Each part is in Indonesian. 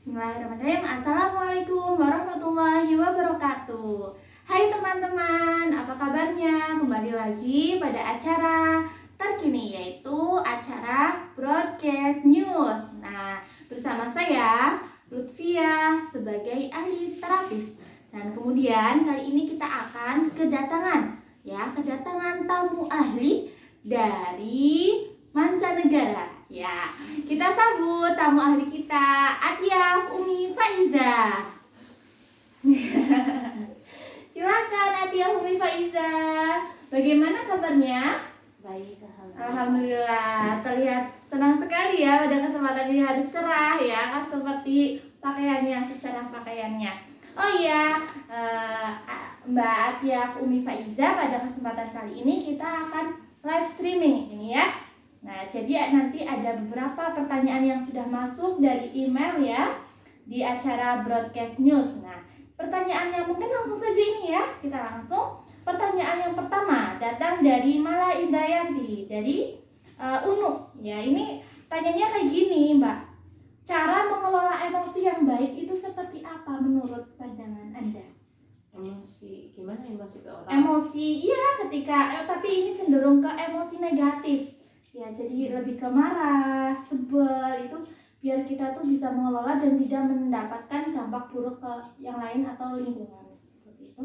Bismillahirrahmanirrahim. Assalamualaikum warahmatullahi wabarakatuh. Hai teman-teman, apa kabarnya? Kembali lagi pada acara terkini, yaitu acara Broadcast News. Nah, bersama saya Lutfia sebagai ahli terapis. Dan kemudian kali ini kita akan kedatangan tamu ahli dari mancanegara. Ya, kita sambut tamu ahli kita, Atyaf Umi Faiza. Silakan Atyaf Umi Faiza. Bagaimana kabarnya? Baik, Alhamdulillah. Terlihat senang sekali ya pada kesempatan ini, harus cerah ya, seperti pakaiannya, secara pakaiannya. Oh iya, Mbak Atyaf Umi Faiza, pada kesempatan kali ini kita akan live streaming ini ya. Nah, jadi nanti ada beberapa pertanyaan yang sudah masuk dari email ya di acara Broadcast News. Nah, pertanyaannya mungkin langsung saja ini ya. Kita langsung. Pertanyaan yang pertama datang dari Mala Indrayanti dari UNU. Ya, ini tanyanya kayak gini, Mbak. Cara mengelola emosi yang baik itu seperti apa menurut pandangan Anda? Emosi, gimana emosi ke orang? Emosi, iya ketika, tapi ini cenderung ke emosi negatif. Ya, jadi lebih ke marah, sebel, itu biar kita tuh bisa mengelola dan tidak mendapatkan dampak buruk ke yang lain atau lingkungan seperti itu.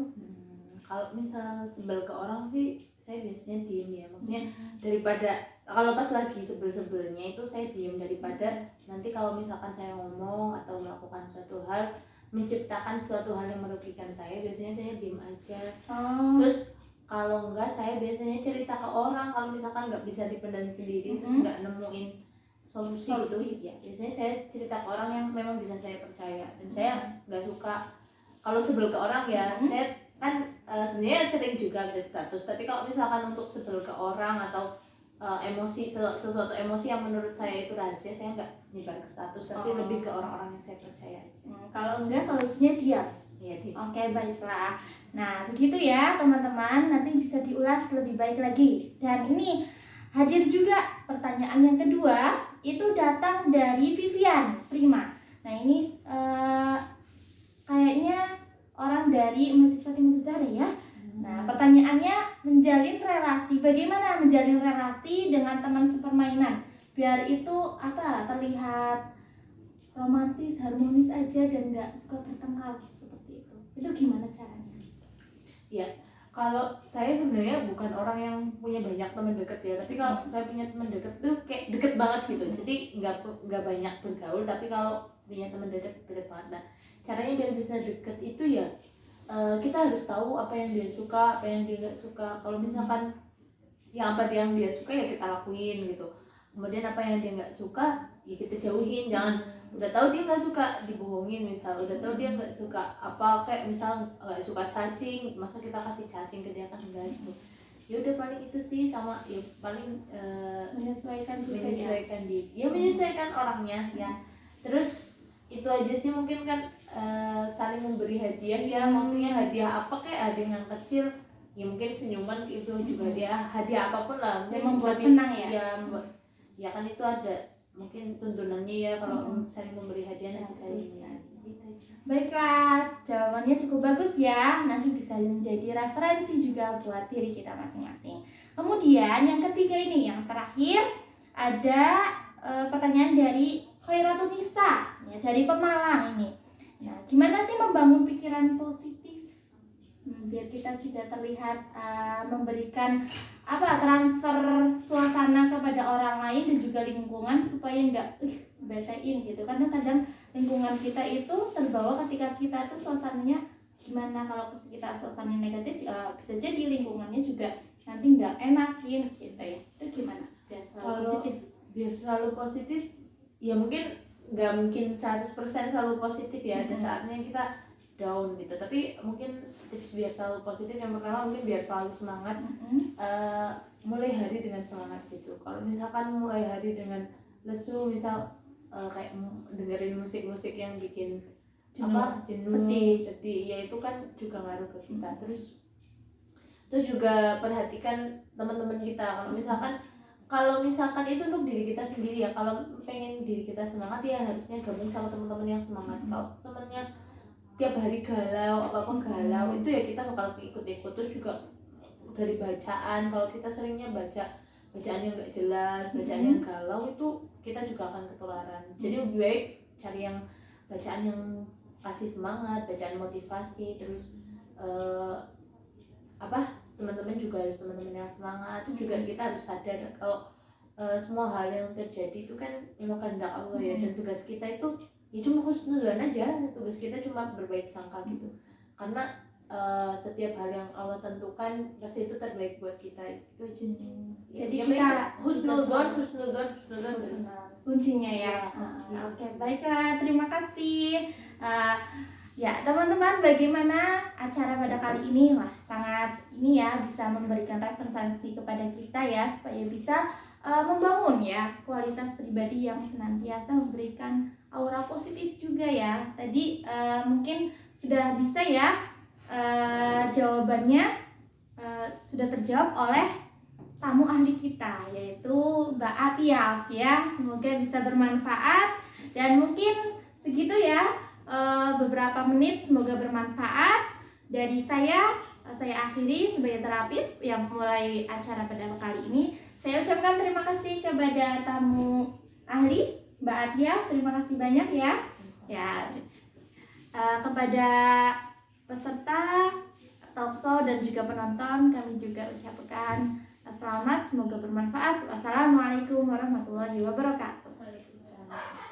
Kalau misal sebel ke orang sih, saya biasanya diem ya. Maksudnya daripada kalau pas lagi sebel-sebelnya itu saya diem, daripada nanti kalau misalkan saya ngomong atau melakukan suatu hal, menciptakan suatu hal yang merugikan saya, biasanya saya diem aja. Terus kalau enggak, saya biasanya cerita ke orang. Kalau misalkan nggak bisa dipendam sendiri, terus nggak nemuin solusi gitu ya, biasanya saya cerita ke orang yang memang bisa saya percaya. Dan saya nggak suka kalau sebel ke orang ya. Saya kan sebenarnya sering juga update status, tapi kalau misalkan untuk sebel ke orang atau emosi, sesuatu emosi yang menurut saya itu rahasia, saya nggak nyebar ke status, tapi lebih ke orang-orang yang saya percaya aja. Kalau enggak, solusinya diam. Iya, diam. Oke, baiklah. Nah, begitu ya teman-teman, nanti bisa diulas lebih baik lagi. Dan ini hadir juga pertanyaan yang kedua, itu datang dari Vivian Prima. Nah, ini kayaknya orang dari Masjid Fatimah Zahra ya. Nah, pertanyaannya, menjalin relasi, bagaimana menjalin relasi dengan teman sepermainan biar itu terlihat romantis, harmonis aja dan nggak suka bertengkar seperti itu. Itu gimana caranya? Ya, kalau saya sebenarnya bukan orang yang punya banyak teman dekat ya, tapi kalau saya punya teman dekat tuh kayak deket banget gitu. Jadi nggak banyak bergaul, tapi kalau punya teman deket banget. Nah, caranya biar bisa deket itu ya, kita harus tahu apa yang dia suka, apa yang dia nggak suka. Kalau misalkan apa yang dia suka ya kita lakuin gitu. Kemudian apa yang dia nggak suka ya kita jauhin. Jangan udah tahu dia nggak suka dibohongin, misal udah tahu dia nggak suka apa, kayak misal nggak suka cacing, masa kita kasih cacing ke dia, kan enggak gitu. Ya udah, paling itu sih, sama ya paling menyesuaikan menyesuaikan orangnya ya. Terus itu aja sih mungkin kan, saling memberi hadiah ya. Maksudnya hadiah apa, kayak hadiah yang kecil ya, mungkin senyuman itu juga hadiah apapun lah yang membuat senang ya. Ya kan itu ada mungkin tuntunannya ya, kalau saling memberi hadiah nanti saling gitu aja. Baiklah, jawabannya cukup bagus ya. Nanti bisa menjadi referensi juga buat diri kita masing-masing. Kemudian yang ketiga ini, yang terakhir, ada pertanyaan dari Khairatun Nisa ya, dari Pemalang ini. Nah, gimana sih membangun pikiran positif biar kita juga terlihat memberikan transfer suasana kepada orang lain dan juga lingkungan supaya nggak betein gitu. Karena kadang lingkungan kita itu terbawa ketika kita tuh suasananya gimana. Kalau kita suasananya negatif, bisa jadi lingkungannya juga nanti nggak enakin gitu ya. Itu gimana biar selalu positif? Biar selalu positif ya, mungkin nggak mungkin 100% selalu positif ya. Ada saatnya kita down gitu, tapi mungkin tips biar selalu positif yang pertama mungkin biar selalu semangat. Mulai hari dengan semangat gitu. Kalau misalkan mulai hari dengan lesu, misal kayak dengerin musik-musik yang bikin jenuh, sedih ya, itu kan juga ngaruh ke kita. Terus juga perhatikan teman-teman kita. Kalau misalkan kalau misalkan itu untuk diri kita sendiri ya, kalau pengen diri kita semangat ya harusnya gabung sama teman-teman yang semangat. Kalau temennya tiap hari galau, apa-apa galau, itu ya kita bakal ikut-ikut. Terus juga dari bacaan, kalau kita seringnya bacaan yang gak jelas, bacaan yang galau, itu kita juga akan ketularan. Jadi lebih baik cari yang bacaan yang kasih semangat, bacaan motivasi. Terus teman-teman juga harus teman-teman yang semangat. Itu juga kita harus sadar kalau semua hal yang terjadi itu kan memang kehendak Allah ya, dan tugas kita itu ya cuma husnudzon aja, tugas kita cuma berbaik sangka gitu, karena setiap hal yang Allah tentukan pasti itu terbaik buat kita, itu aja sih. Jadi ya, kita husnudzon terus kuncinya ya. Oke, baiklah, terima kasih. Ya teman-teman, bagaimana acara pada kali ini? Wah, sangat ini ya, bisa memberikan referensi kepada kita ya, supaya bisa membangun ya kualitas pribadi yang senantiasa memberikan aura positif juga ya. Tadi mungkin sudah bisa ya jawabannya sudah terjawab oleh tamu ahli kita, yaitu Mbak Atiaf ya. Semoga bisa bermanfaat, dan mungkin segitu ya beberapa menit, semoga bermanfaat dari saya akhiri sebagai terapis yang mulai acara pada kali ini. Saya ucapkan terima kasih kepada tamu ahli Mbak Atiaf, terima kasih banyak ya. Kepada peserta talkshow dan juga penonton, kami juga ucapkan selamat, semoga bermanfaat. Wassalamualaikum warahmatullahi wabarakatuh. Waalaikumsalam.